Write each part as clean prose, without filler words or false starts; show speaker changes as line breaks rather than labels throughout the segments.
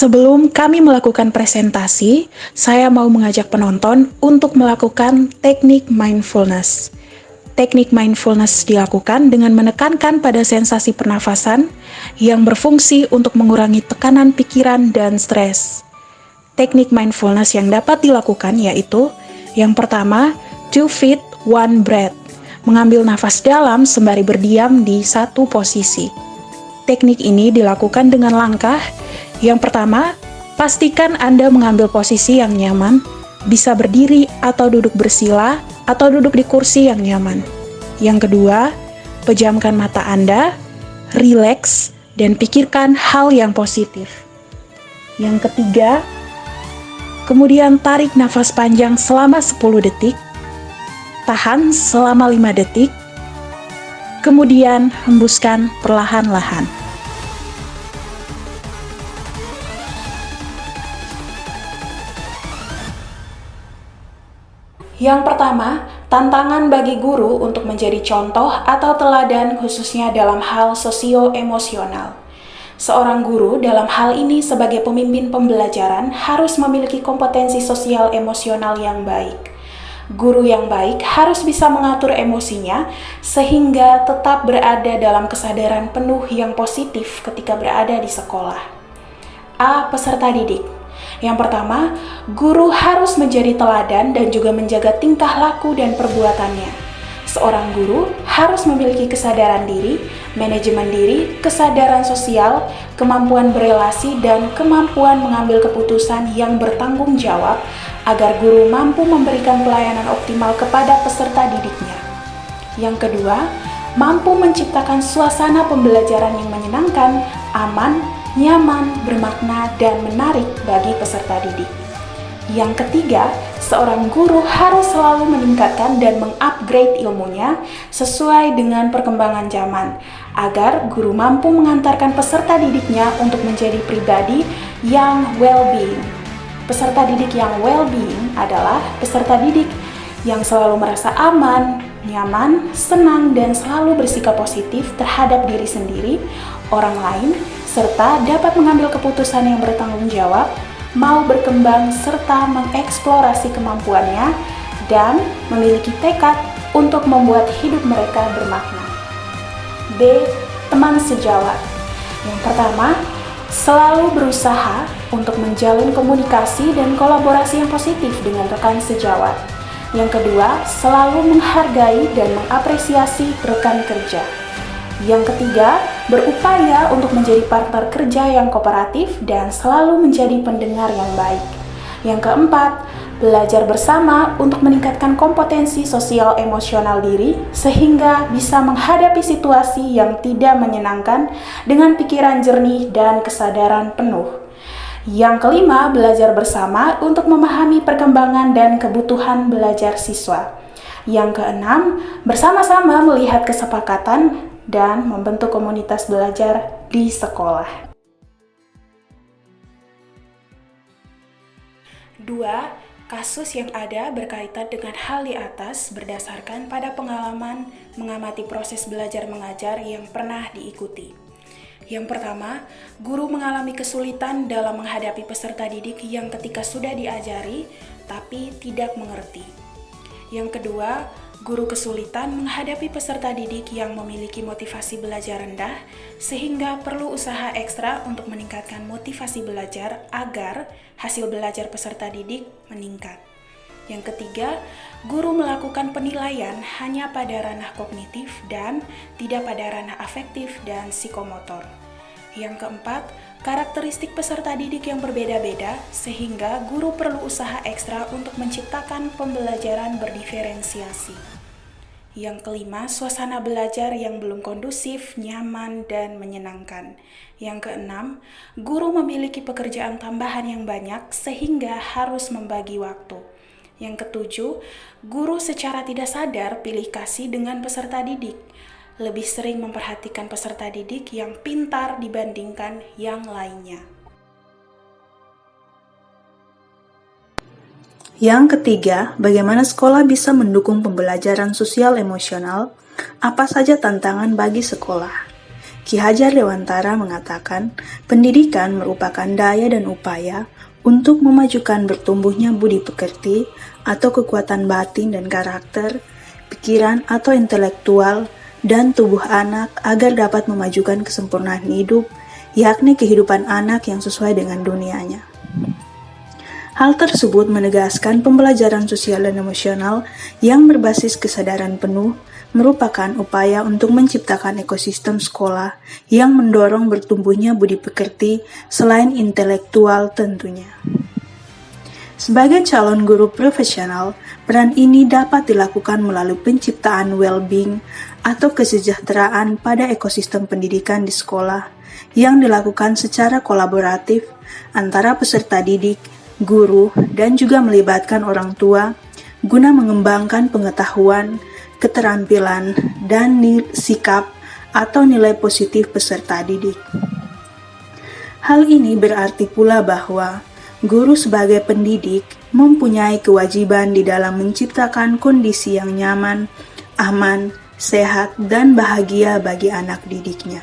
Sebelum kami melakukan presentasi, saya mau mengajak penonton untuk melakukan teknik mindfulness. Teknik mindfulness dilakukan dengan menekankan pada sensasi pernafasan yang berfungsi untuk mengurangi tekanan pikiran dan stres. Teknik mindfulness yang dapat dilakukan yaitu yang pertama, 2 feet, 1 breath. Mengambil nafas dalam sembari berdiam di satu posisi. Teknik ini dilakukan dengan langkah yang pertama, pastikan Anda mengambil posisi yang nyaman, bisa berdiri atau duduk bersila, atau duduk di kursi yang nyaman. Yang kedua, pejamkan mata Anda, rileks, dan pikirkan hal yang positif. Yang ketiga, kemudian tarik nafas panjang selama 10 detik, tahan selama 5 detik, kemudian hembuskan perlahan-lahan. Yang pertama, tantangan bagi guru untuk menjadi contoh atau teladan khususnya dalam hal sosio-emosional. Seorang guru dalam hal ini sebagai pemimpin pembelajaran harus memiliki kompetensi sosial emosional yang baik. Guru yang baik harus bisa mengatur emosinya sehingga tetap berada dalam kesadaran penuh yang positif ketika berada di sekolah. A. Peserta didik. Yang pertama, guru harus menjadi teladan dan juga menjaga tingkah laku dan perbuatannya. Seorang guru harus memiliki kesadaran diri, manajemen diri, kesadaran sosial, kemampuan berelasi, dan kemampuan mengambil keputusan yang bertanggung jawab agar guru mampu memberikan pelayanan optimal kepada peserta didiknya. Yang kedua, mampu menciptakan suasana pembelajaran yang menyenangkan, aman, nyaman, bermakna, dan menarik bagi peserta didik. Yang ketiga, seorang guru harus selalu meningkatkan dan mengupgrade ilmunya sesuai dengan perkembangan zaman, agar guru mampu mengantarkan peserta didiknya untuk menjadi pribadi yang well-being. Peserta didik yang well-being adalah peserta didik yang selalu merasa aman, nyaman, senang, dan selalu bersikap positif terhadap diri sendiri, orang lain, serta dapat mengambil keputusan yang bertanggung jawab, mau berkembang serta mengeksplorasi kemampuannya, dan memiliki tekad untuk membuat hidup mereka bermakna. B. Teman sejawat. Yang pertama, selalu berusaha untuk menjalin komunikasi dan kolaborasi yang positif dengan rekan sejawat. Yang kedua, selalu menghargai dan mengapresiasi rekan kerja. Yang ketiga, berupaya untuk menjadi partner kerja yang kooperatif dan selalu menjadi pendengar yang baik. Yang keempat, belajar bersama untuk meningkatkan kompetensi sosial emosional diri sehingga bisa menghadapi situasi yang tidak menyenangkan dengan pikiran jernih dan kesadaran penuh. Yang kelima, belajar bersama untuk memahami perkembangan dan kebutuhan belajar siswa. Yang keenam, bersama-sama melihat kesepakatan dan membentuk komunitas belajar di sekolah. 2. Kasus yang ada berkaitan dengan hal di atas berdasarkan pada pengalaman mengamati proses belajar mengajar yang pernah diikuti. Yang pertama, guru mengalami kesulitan dalam menghadapi peserta didik yang ketika sudah diajari tapi tidak mengerti. Yang kedua, guru kesulitan menghadapi peserta didik yang memiliki motivasi belajar rendah sehingga perlu usaha ekstra untuk meningkatkan motivasi belajar agar hasil belajar peserta didik meningkat. Yang ketiga, guru melakukan penilaian hanya pada ranah kognitif dan tidak pada ranah afektif dan psikomotor. Yang keempat, karakteristik peserta didik yang berbeda-beda sehingga guru perlu usaha ekstra untuk menciptakan pembelajaran berdiferensiasi. Yang kelima, suasana belajar yang belum kondusif, nyaman, dan menyenangkan. Yang keenam, guru memiliki pekerjaan tambahan yang banyak sehingga harus membagi waktu. Yang ketujuh, guru secara tidak sadar pilih kasih dengan peserta didik. Lebih sering memperhatikan peserta didik yang pintar dibandingkan yang lainnya.
Yang ketiga, bagaimana sekolah bisa mendukung pembelajaran sosial emosional? Apa saja tantangan bagi sekolah? Ki Hajar Dewantara mengatakan, pendidikan merupakan daya dan upaya untuk memajukan bertumbuhnya budi pekerti atau kekuatan batin dan karakter, pikiran atau intelektual, dan tubuh anak agar dapat memajukan kesempurnaan hidup, yakni kehidupan anak yang sesuai dengan dunianya. Hal tersebut menegaskan pembelajaran sosial dan emosional yang berbasis kesadaran penuh merupakan upaya untuk menciptakan ekosistem sekolah yang mendorong bertumbuhnya budi pekerti selain intelektual tentunya. Sebagai calon guru profesional, peran ini dapat dilakukan melalui penciptaan well-being atau kesejahteraan pada ekosistem pendidikan di sekolah yang dilakukan secara kolaboratif antara peserta didik, guru, dan juga melibatkan orang tua guna mengembangkan pengetahuan, keterampilan, dan sikap atau nilai positif peserta didik. Hal ini berarti pula bahwa guru sebagai pendidik mempunyai kewajiban di dalam menciptakan kondisi yang nyaman, aman, sehat, dan bahagia bagi anak didiknya.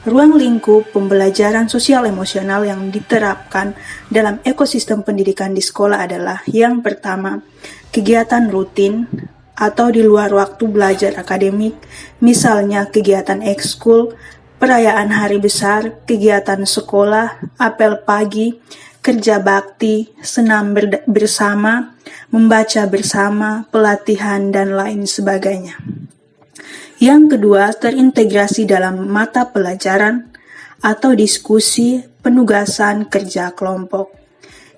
Ruang lingkup pembelajaran sosial emosional yang diterapkan dalam ekosistem pendidikan di sekolah adalah yang pertama, kegiatan rutin atau di luar waktu belajar akademik, misalnya kegiatan ekskul, perayaan hari besar, kegiatan sekolah, apel pagi, kerja bakti, senam bersama, membaca bersama, pelatihan, dan lain sebagainya. Yang kedua, terintegrasi dalam mata pelajaran atau diskusi, penugasan, kerja kelompok.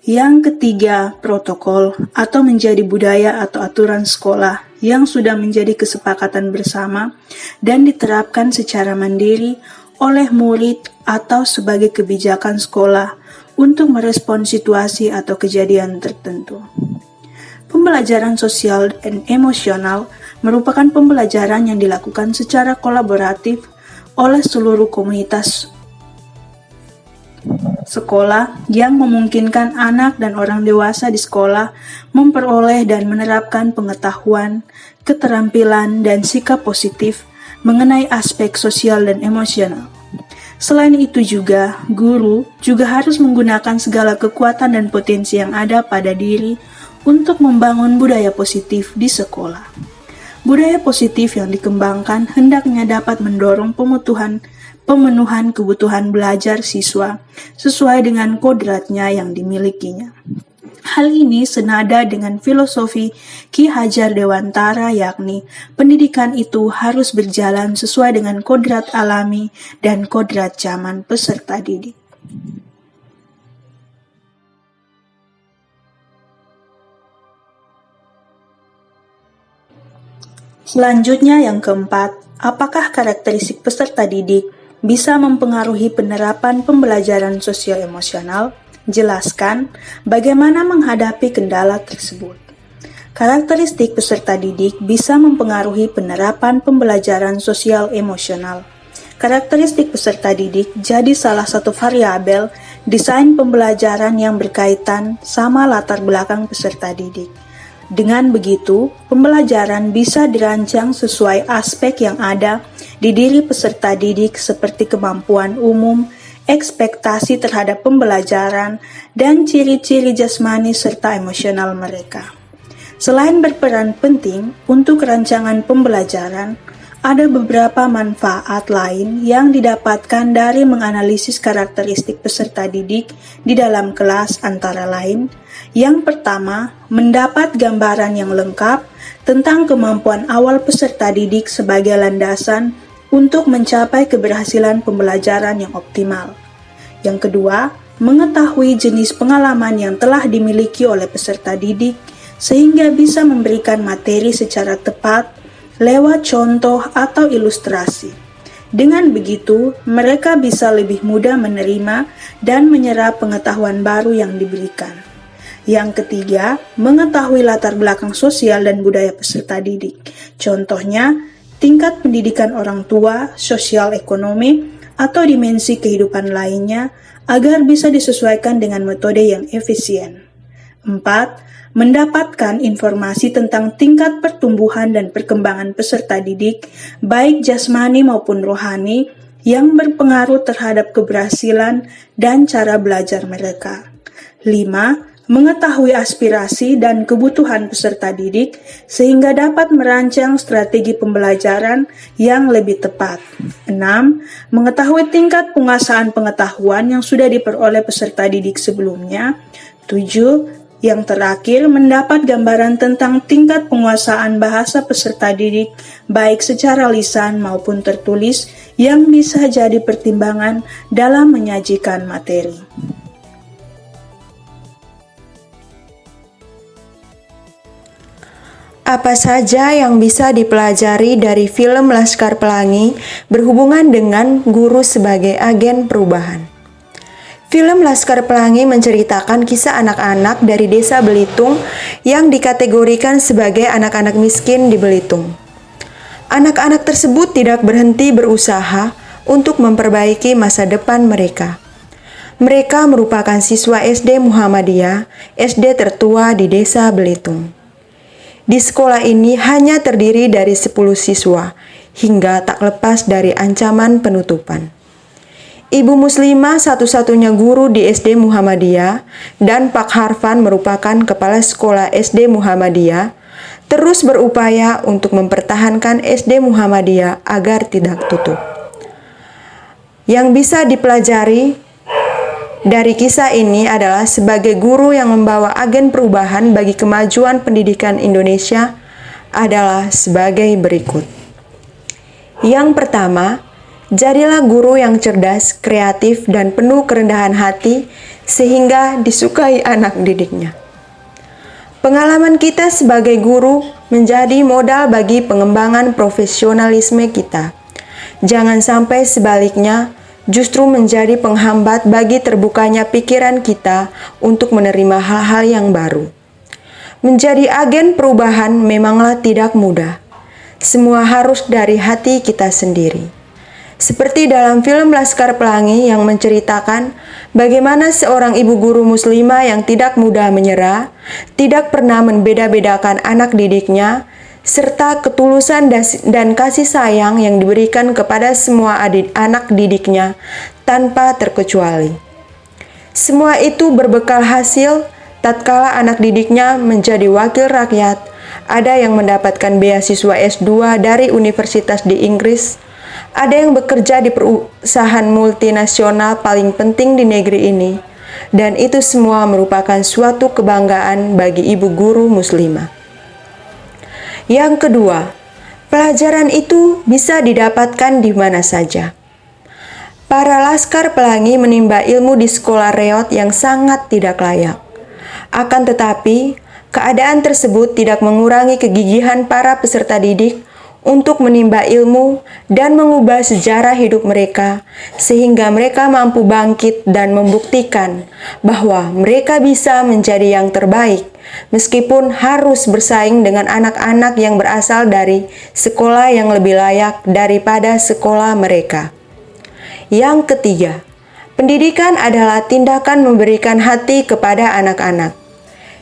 Yang ketiga, protokol atau menjadi budaya atau aturan sekolah yang sudah menjadi kesepakatan bersama dan diterapkan secara mandiri oleh murid atau sebagai kebijakan sekolah untuk merespon situasi atau kejadian tertentu. Pembelajaran sosial dan emosional merupakan pembelajaran yang dilakukan secara kolaboratif oleh seluruh komunitas sekolah yang memungkinkan anak dan orang dewasa di sekolah memperoleh dan menerapkan pengetahuan, keterampilan, dan sikap positif mengenai aspek sosial dan emosional. Selain itu juga, guru juga harus menggunakan segala kekuatan dan potensi yang ada pada diri untuk membangun budaya positif di sekolah. Budaya positif yang dikembangkan hendaknya dapat mendorong pemenuhan kebutuhan belajar siswa sesuai dengan kodratnya yang dimilikinya. Hal ini senada dengan filosofi Ki Hajar Dewantara, yakni pendidikan itu harus berjalan sesuai dengan kodrat alami dan kodrat zaman peserta didik. Selanjutnya yang keempat, apakah karakteristik peserta didik bisa mempengaruhi penerapan pembelajaran sosial emosional? Jelaskan bagaimana menghadapi kendala tersebut. Karakteristik peserta didik bisa mempengaruhi penerapan pembelajaran sosial emosional. Karakteristik peserta didik jadi salah satu variabel desain pembelajaran yang berkaitan sama latar belakang peserta didik. Dengan begitu, pembelajaran bisa dirancang sesuai aspek yang ada di diri peserta didik seperti kemampuan umum, ekspektasi terhadap pembelajaran, dan ciri-ciri jasmani serta emosional mereka. Selain berperan penting untuk rancangan pembelajaran, ada beberapa manfaat lain yang didapatkan dari menganalisis karakteristik peserta didik di dalam kelas, antara lain, yang pertama, mendapat gambaran yang lengkap tentang kemampuan awal peserta didik sebagai landasan untuk mencapai keberhasilan pembelajaran yang optimal. Yang kedua, mengetahui jenis pengalaman yang telah dimiliki oleh peserta didik sehingga bisa memberikan materi secara tepat lewat contoh atau ilustrasi. Dengan begitu, mereka bisa lebih mudah menerima dan menyerap pengetahuan baru yang diberikan. Yang ketiga, mengetahui latar belakang sosial dan budaya peserta didik. Contohnya, tingkat pendidikan orang tua, sosial ekonomi, atau dimensi kehidupan lainnya agar bisa disesuaikan dengan metode yang efisien. 4. Mendapatkan informasi tentang tingkat pertumbuhan dan perkembangan peserta didik, baik jasmani maupun rohani, yang berpengaruh terhadap keberhasilan dan cara belajar mereka. 5. Mengetahui aspirasi dan kebutuhan peserta didik sehingga dapat merancang strategi pembelajaran yang lebih tepat. 6. Mengetahui tingkat penguasaan pengetahuan yang sudah diperoleh peserta didik sebelumnya. 7. Yang terakhir, mendapat gambaran tentang tingkat penguasaan bahasa peserta didik baik secara lisan maupun tertulis yang bisa jadi pertimbangan dalam menyajikan materi.
Apa saja yang bisa dipelajari dari film Laskar Pelangi berhubungan dengan guru sebagai agen perubahan? Film Laskar Pelangi menceritakan kisah anak-anak dari desa Belitung yang dikategorikan sebagai anak-anak miskin di Belitung. Anak-anak tersebut tidak berhenti berusaha untuk memperbaiki masa depan mereka. Mereka merupakan siswa SD Muhammadiyah, SD tertua di desa Belitung. Di sekolah ini hanya terdiri dari 10 siswa, hingga tak lepas dari ancaman penutupan. Ibu Muslimah satu-satunya guru di SD Muhammadiyah dan Pak Harfan merupakan kepala sekolah SD Muhammadiyah, terus berupaya untuk mempertahankan SD Muhammadiyah agar tidak tutup. Yang bisa dipelajari dari kisah ini adalah sebagai guru yang membawa agen perubahan bagi kemajuan pendidikan Indonesia adalah sebagai berikut. Yang pertama, jadilah guru yang cerdas, kreatif, dan penuh kerendahan hati sehingga disukai anak didiknya. Pengalaman kita sebagai guru menjadi modal bagi pengembangan profesionalisme kita. Jangan sampai sebaliknya, justru menjadi penghambat bagi terbukanya pikiran kita untuk menerima hal-hal yang baru. Menjadi agen perubahan memanglah tidak mudah. Semua harus dari hati kita sendiri. Seperti dalam film Laskar Pelangi yang menceritakan bagaimana seorang ibu guru muslimah yang tidak mudah menyerah, tidak pernah membeda-bedakan anak didiknya, serta ketulusan dan kasih sayang yang diberikan kepada semua anak didiknya tanpa terkecuali. Semua itu berbekal hasil tatkala anak didiknya menjadi wakil rakyat, ada yang mendapatkan beasiswa S2 dari universitas di Inggris, ada yang bekerja di perusahaan multinasional paling penting di negeri ini, dan itu semua merupakan suatu kebanggaan bagi ibu guru muslimah. Yang kedua, pelajaran itu bisa didapatkan di mana saja. Para Laskar Pelangi menimba ilmu di sekolah reot yang sangat tidak layak. Akan tetapi, keadaan tersebut tidak mengurangi kegigihan para peserta didik untuk menimba ilmu dan mengubah sejarah hidup mereka, sehingga mereka mampu bangkit dan membuktikan bahwa mereka bisa menjadi yang terbaik, meskipun harus bersaing dengan anak-anak yang berasal dari sekolah yang lebih layak daripada sekolah mereka. Yang ketiga, pendidikan adalah tindakan memberikan hati kepada anak-anak.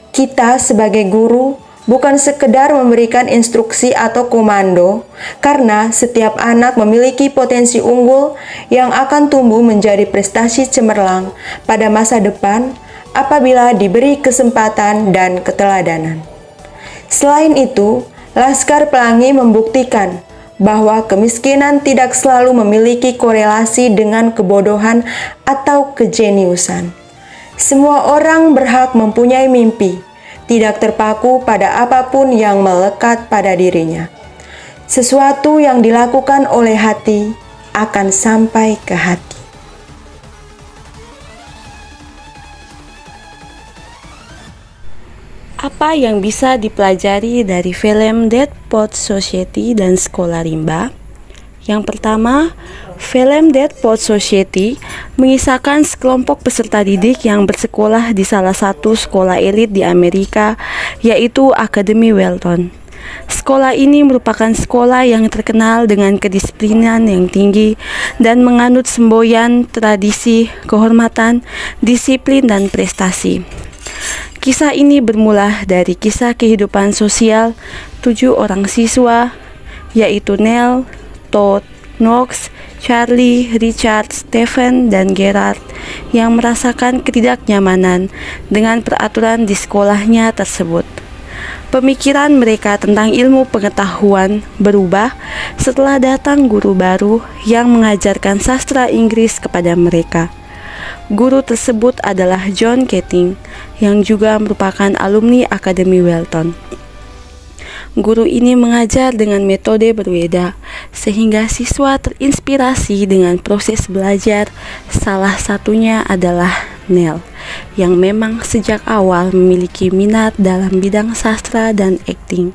Kita sebagai guru bukan sekedar memberikan instruksi atau komando, karena setiap anak memiliki potensi unggul yang akan tumbuh menjadi prestasi cemerlang pada masa depan apabila diberi kesempatan dan keteladanan. Selain itu, Laskar Pelangi membuktikan bahwa kemiskinan tidak selalu memiliki korelasi dengan kebodohan atau kejeniusan. Semua orang berhak mempunyai mimpi, tidak terpaku pada apapun yang melekat pada dirinya. Sesuatu yang dilakukan oleh hati akan sampai ke hati.
Apa yang bisa dipelajari dari film Dead Poets Society dan Sekolah Rimba? Yang pertama, film Dead Poets Society mengisahkan sekelompok peserta didik yang bersekolah di salah satu sekolah elit di Amerika, yaitu Akademi Welton. Sekolah ini merupakan sekolah yang terkenal dengan kedisiplinan yang tinggi dan menganut semboyan tradisi, kehormatan, disiplin, dan prestasi. Kisah ini bermula dari kisah kehidupan sosial 7 orang siswa, yaitu Nell, Todd, Knox, Charlie, Richard, Stephen, dan Gerard yang merasakan ketidaknyamanan dengan peraturan di sekolahnya tersebut. Pemikiran mereka tentang ilmu pengetahuan berubah setelah datang guru baru yang mengajarkan sastra Inggris kepada mereka. Guru tersebut adalah John Keating, yang juga merupakan alumni Akademi Welton. Guru ini mengajar dengan metode berbeda, sehingga siswa terinspirasi dengan proses belajar. Salah satunya adalah Nell, yang memang sejak awal memiliki minat dalam bidang sastra dan akting.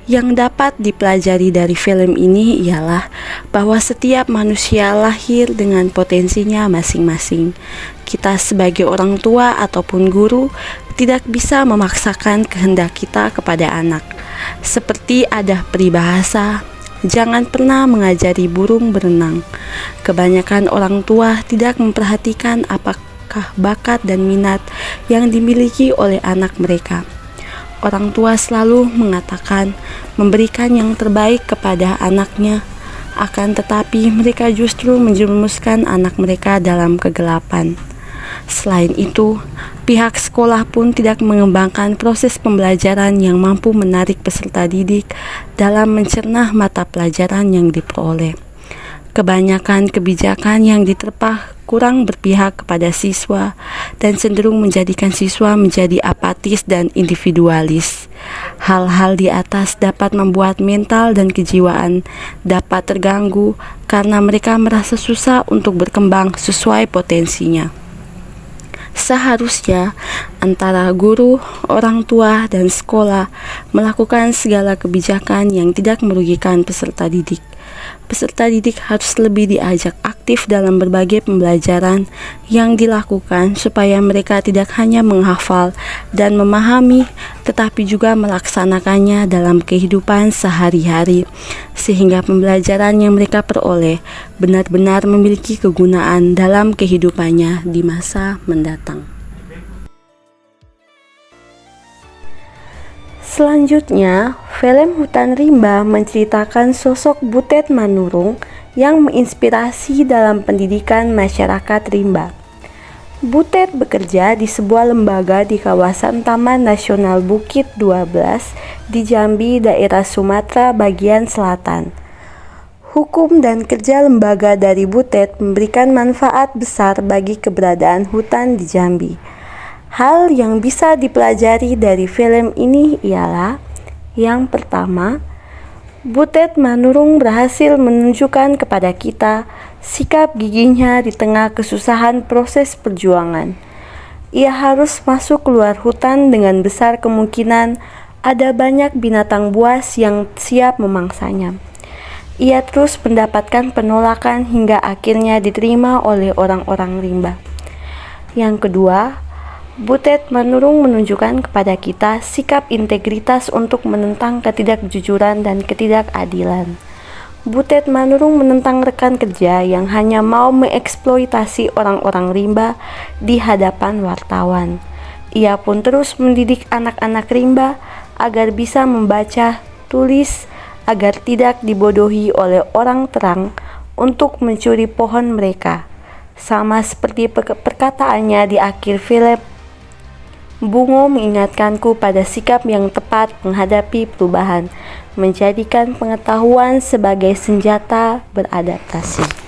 Yang dapat dipelajari dari film ini ialah bahwa setiap manusia lahir dengan potensinya masing-masing. Kita sebagai orang tua ataupun guru tidak bisa memaksakan kehendak kita kepada anak. Seperti ada peribahasa, jangan pernah mengajari burung berenang. Kebanyakan orang tua tidak memperhatikan apakah bakat dan minat yang dimiliki oleh anak mereka. Orang tua selalu mengatakan memberikan yang terbaik kepada anaknya, akan tetapi mereka justru menjerumuskan anak mereka dalam kegelapan. Selain itu, pihak sekolah pun tidak mengembangkan proses pembelajaran yang mampu menarik peserta didik dalam mencerna mata pelajaran yang diperoleh. Kebanyakan kebijakan yang diterapkan kurang berpihak kepada siswa dan cenderung menjadikan siswa menjadi apatis dan individualis. Hal-hal di atas dapat membuat mental dan kejiwaan dapat terganggu karena mereka merasa susah untuk berkembang sesuai potensinya. Seharusnya antara guru, orang tua, dan sekolah melakukan segala kebijakan yang tidak merugikan peserta didik. Peserta didik harus lebih diajak aktif dalam berbagai pembelajaran yang dilakukan supaya mereka tidak hanya menghafal dan memahami, tetapi juga melaksanakannya dalam kehidupan sehari-hari, sehingga pembelajaran yang mereka peroleh benar-benar memiliki kegunaan dalam kehidupannya di masa mendatang. Selanjutnya, film Hutan Rimba menceritakan sosok Butet Manurung yang menginspirasi dalam pendidikan masyarakat rimba. Butet bekerja di sebuah lembaga di kawasan Taman Nasional Bukit 12 di Jambi, daerah Sumatera bagian selatan. Hukum dan kerja lembaga dari Butet memberikan manfaat besar bagi keberadaan hutan di Jambi. Hal yang bisa dipelajari dari film ini ialah: yang pertama, Butet Manurung berhasil menunjukkan kepada kita sikap gigihnya di tengah kesusahan proses perjuangan. Ia harus masuk keluar hutan dengan besar kemungkinan ada banyak binatang buas yang siap memangsanya. Ia terus mendapatkan penolakan hingga akhirnya diterima oleh orang-orang rimba. Yang kedua, Butet Manurung menunjukkan kepada kita sikap integritas untuk menentang ketidakjujuran dan ketidakadilan. Butet Manurung menentang rekan kerja yang hanya mau mengeksploitasi orang-orang rimba di hadapan wartawan. Ia pun terus mendidik anak-anak rimba agar bisa membaca, tulis, agar tidak dibodohi oleh orang terang untuk mencuri pohon mereka. Sama seperti perkataannya di akhir film, Bungo mengingatkanku pada sikap yang tepat menghadapi perubahan, menjadikan pengetahuan sebagai senjata beradaptasi.